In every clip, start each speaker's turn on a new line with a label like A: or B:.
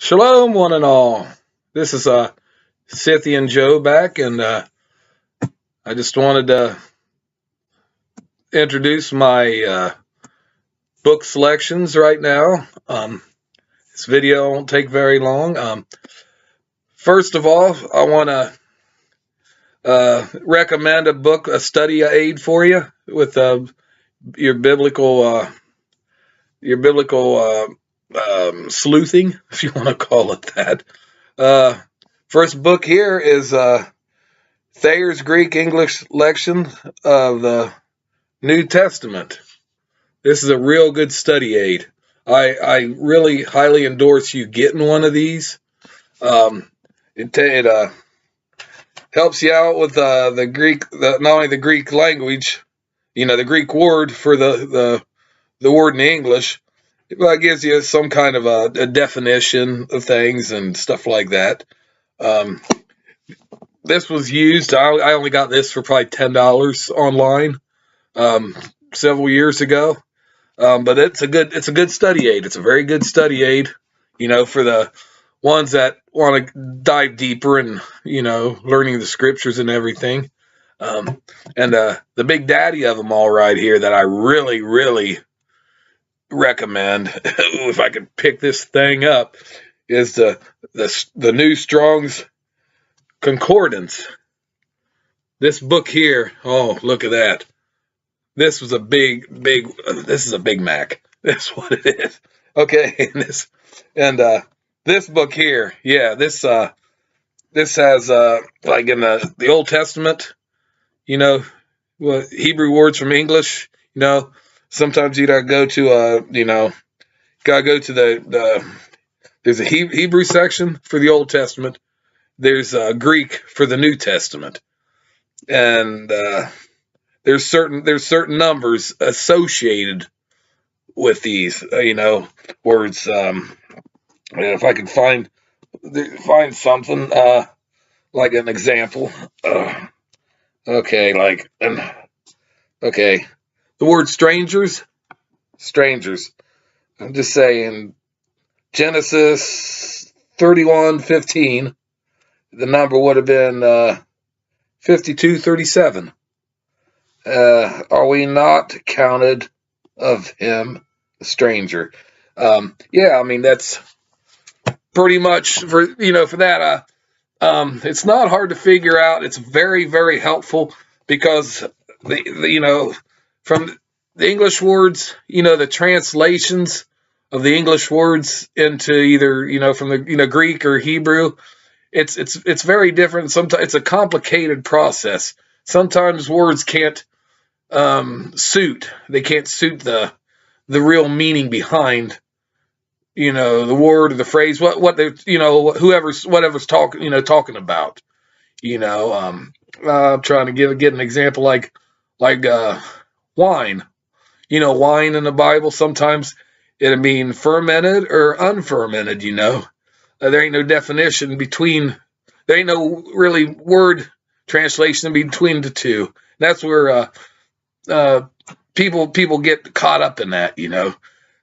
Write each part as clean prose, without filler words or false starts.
A: Shalom, one and all. This is Scythian Joe back, and I just wanted to introduce my book selections right now. This video won't take very long. First of all, I want to recommend a book, a study aid for you with your biblical sleuthing, if you want to call it that. First book here is Thayer's Greek English Lection of the New Testament. This is a real good study aid. I really highly endorse you getting one of these. It helps you out with the Greek, not only the Greek language, the Greek word for the word in English. It gives you some kind of a definition of things and stuff like that. This was used. I only got this for probably $10 online several years ago. But it's a good study aid. It's a very good study aid, for the ones that want to dive deeper and, learning the scriptures and everything. And the big daddy of them all right here that I really, really recommend, if I could pick this thing up, is the new Strong's Concordance. This book here, oh, look at that. This is a big Mac. That's what it is. Okay, this book here, yeah, this has like in the Old Testament, Hebrew words from English, sometimes you gotta go to there's a Hebrew section for the Old Testament. There's Greek for the New Testament, and there's certain numbers associated with these, words. If I can find something like an example, okay, the word strangers. I'm just saying, Genesis 31:15, the number would have been 52:37. Are we not counted of him a stranger? That's pretty much for that. It's not hard to figure out. It's very, very helpful because from the English words, the translations of the English words into either, from the Greek or Hebrew, it's very different. Sometimes it's a complicated process. Sometimes words can't suit the real meaning behind the word or the phrase, what they whatever's talking about. I'm trying to get an example like wine. Wine in the Bible, sometimes it'll mean fermented or unfermented. There ain't no definition between, there ain't no really word translation between the two. That's where people get caught up in that.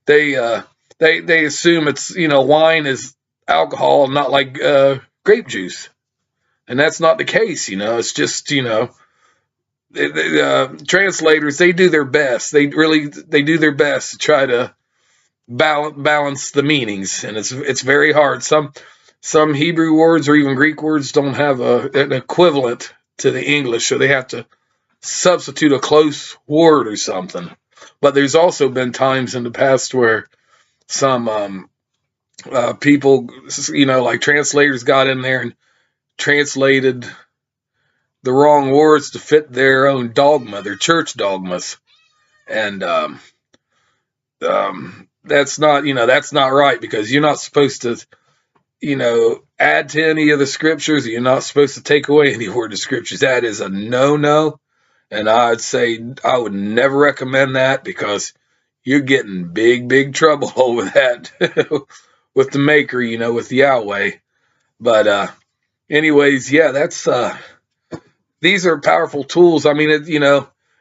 A: They assume it's wine is alcohol, not like grape juice, and that's not the case. It's just translators, they do their best. They do their best to try to balance the meanings, and it's very hard. Some Hebrew words or even Greek words don't have an equivalent to the English, so they have to substitute a close word or something. But there's also been times in the past where some people, like translators, got in there and translated the wrong words to fit their own dogma, their church dogmas, and that's not right, because you're not supposed to add to any of the scriptures. You're not supposed to take away any word of scriptures. That is a no, and I'd say I would never recommend that, because you're getting big trouble over that with the maker, with Yahweh. But anyways, yeah, that's these are powerful tools. I mean,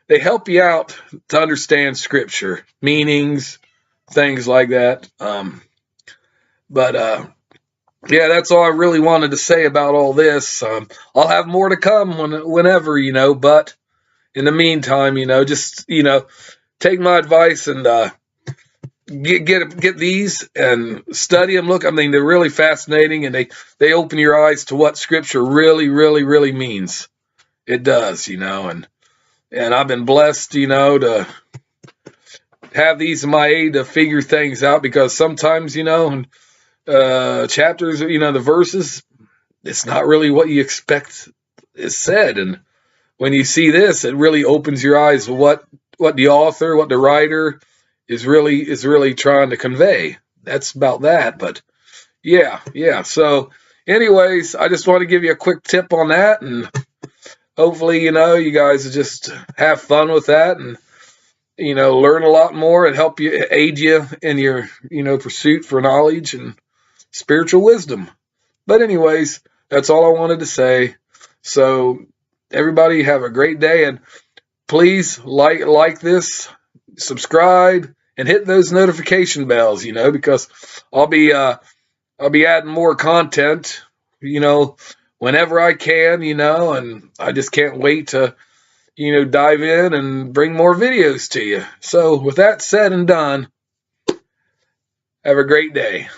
A: they help you out to understand scripture, meanings, things like that. But yeah, that's all I really wanted to say about all this. I'll have more to come whenever, but in the meantime, just, take my advice and get these and study them. Look, I mean, they're really fascinating, and they open your eyes to what Scripture really, really, really means. It does, and I've been blessed, to have these in my aid to figure things out, because sometimes, chapters, the verses, it's not really what you expect is said, and when you see this, it really opens your eyes to what the author, what the writer is really trying to convey. That's about that. But yeah. So, anyways, I just want to give you a quick tip on that, and hopefully, you guys just have fun with that, and learn a lot more and help you, aid you in your pursuit for knowledge and spiritual wisdom. But anyways, that's all I wanted to say. So everybody have a great day, and please like this, subscribe, and hit those notification bells, because I'll be adding more content, whenever I can, and I just can't wait to, dive in and bring more videos to you. So with that said and done, have a great day.